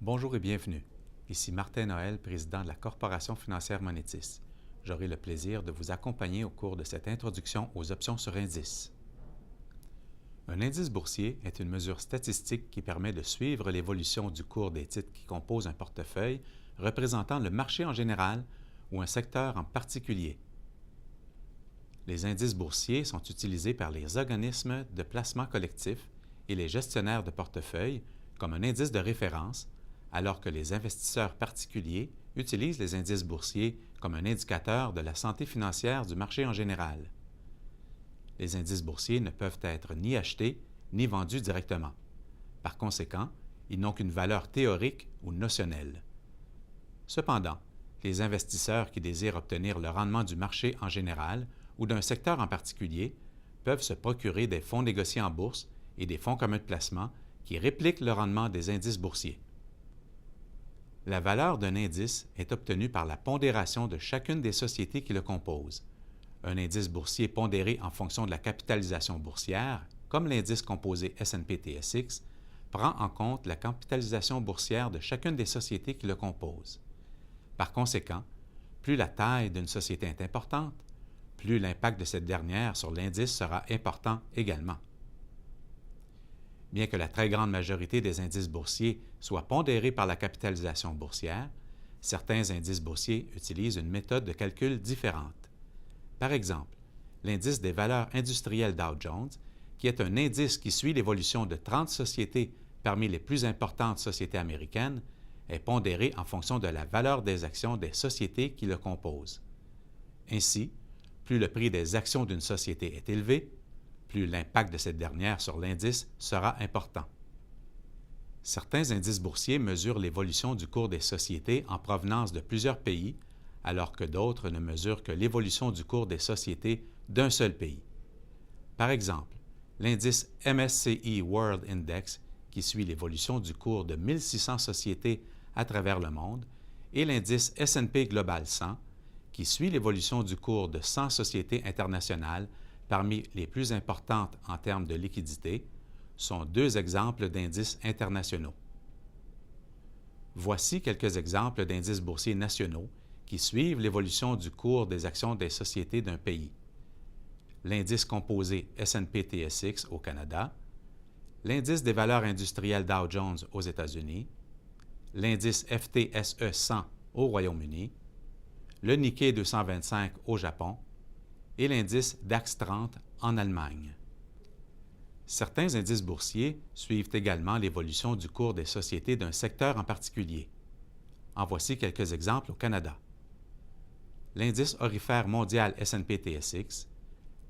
Bonjour et bienvenue. Ici Martin Noël, président de la Corporation financière Monetis. J'aurai le plaisir de vous accompagner au cours de cette introduction aux options sur indices. Un indice boursier est une mesure statistique qui permet de suivre l'évolution du cours des titres qui composent un portefeuille représentant le marché en général ou un secteur en particulier. Les indices boursiers sont utilisés par les organismes de placement collectif et les gestionnaires de portefeuille comme un indice de référence, alors que les investisseurs particuliers utilisent les indices boursiers comme un indicateur de la santé financière du marché en général. Les indices boursiers ne peuvent être ni achetés ni vendus directement. Par conséquent, ils n'ont qu'une valeur théorique ou notionnelle. Cependant, les investisseurs qui désirent obtenir le rendement du marché en général ou d'un secteur en particulier peuvent se procurer des fonds négociés en bourse et des fonds communs de placement qui répliquent le rendement des indices boursiers. La valeur d'un indice est obtenue par la pondération de chacune des sociétés qui le composent. Un indice boursier pondéré en fonction de la capitalisation boursière, comme l'indice composé S&P/TSX, prend en compte la capitalisation boursière de chacune des sociétés qui le composent. Par conséquent, plus la taille d'une société est importante, plus l'impact de cette dernière sur l'indice sera important également. Bien que la très grande majorité des indices boursiers soient pondérés par la capitalisation boursière, certains indices boursiers utilisent une méthode de calcul différente. Par exemple, l'indice des valeurs industrielles Dow Jones, qui est un indice qui suit l'évolution de 30 sociétés parmi les plus importantes sociétés américaines, est pondéré en fonction de la valeur des actions des sociétés qui le composent. Ainsi, plus le prix des actions d'une société est élevé, plus l'impact de cette dernière sur l'indice sera important. Certains indices boursiers mesurent l'évolution du cours des sociétés en provenance de plusieurs pays, alors que d'autres ne mesurent que l'évolution du cours des sociétés d'un seul pays. Par exemple, l'indice MSCI World Index, qui suit l'évolution du cours de 1600 sociétés à travers le monde, et l'indice S&P Global 100, qui suit l'évolution du cours de 100 sociétés internationales parmi les plus importantes en termes de liquidité, sont deux exemples d'indices internationaux. Voici quelques exemples d'indices boursiers nationaux qui suivent l'évolution du cours des actions des sociétés d'un pays. L'indice composé S&P/TSX au Canada, l'indice des valeurs industrielles Dow Jones aux États-Unis, l'indice FTSE 100 au Royaume-Uni, le Nikkei 225 au Japon et l'indice DAX 30 en Allemagne. Certains indices boursiers suivent également l'évolution du cours des sociétés d'un secteur en particulier. En voici quelques exemples au Canada. L'indice aurifère mondial S&P/TSX,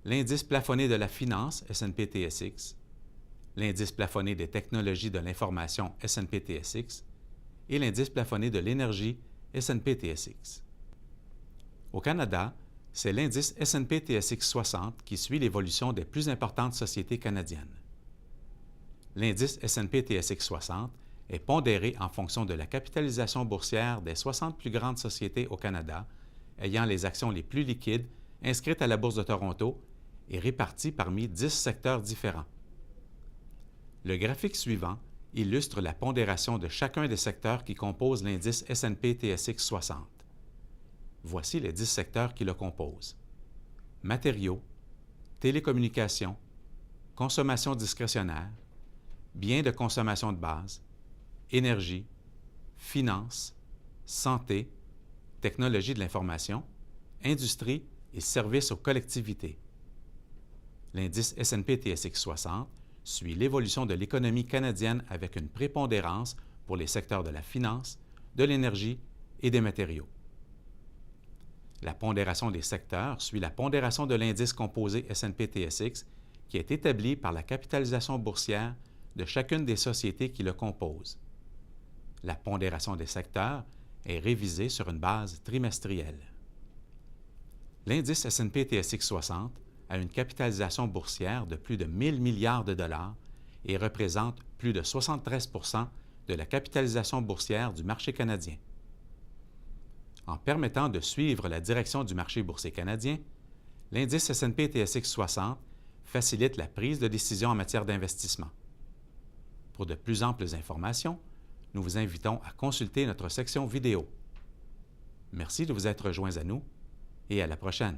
l'indice plafonné de la finance S&P/TSX, l'indice plafonné des technologies de l'information S&P/TSX et l'indice plafonné de l'énergie S&P/TSX. Au Canada, c'est l'indice S&P/TSX 60 qui suit l'évolution des plus importantes sociétés canadiennes. L'indice S&P/TSX 60 est pondéré en fonction de la capitalisation boursière des 60 plus grandes sociétés au Canada, ayant les actions les plus liquides inscrites à la Bourse de Toronto et réparties parmi 10 secteurs différents. Le graphique suivant illustre la pondération de chacun des secteurs qui composent l'indice S&P/TSX 60. Voici les 10 secteurs qui le composent. Matériaux, télécommunications, consommation discrétionnaire, biens de consommation de base, énergie, finances, santé, technologie de l'information, industrie et services aux collectivités. L'indice S&P/TSX 60 suit l'évolution de l'économie canadienne avec une prépondérance pour les secteurs de la finance, de l'énergie et des matériaux. La pondération des secteurs suit la pondération de l'indice composé S&P/TSX qui est établi par la capitalisation boursière de chacune des sociétés qui le composent. La pondération des secteurs est révisée sur une base trimestrielle. L'indice S&P/TSX 60 a une capitalisation boursière de plus de 1000 milliards de dollars et représente plus de 73% de la capitalisation boursière du marché canadien. En permettant de suivre la direction du marché boursier canadien, l'indice S&P/TSX 60 facilite la prise de décision en matière d'investissement. Pour de plus amples informations, nous vous invitons à consulter notre section vidéo. Merci de vous être joints à nous et à la prochaine.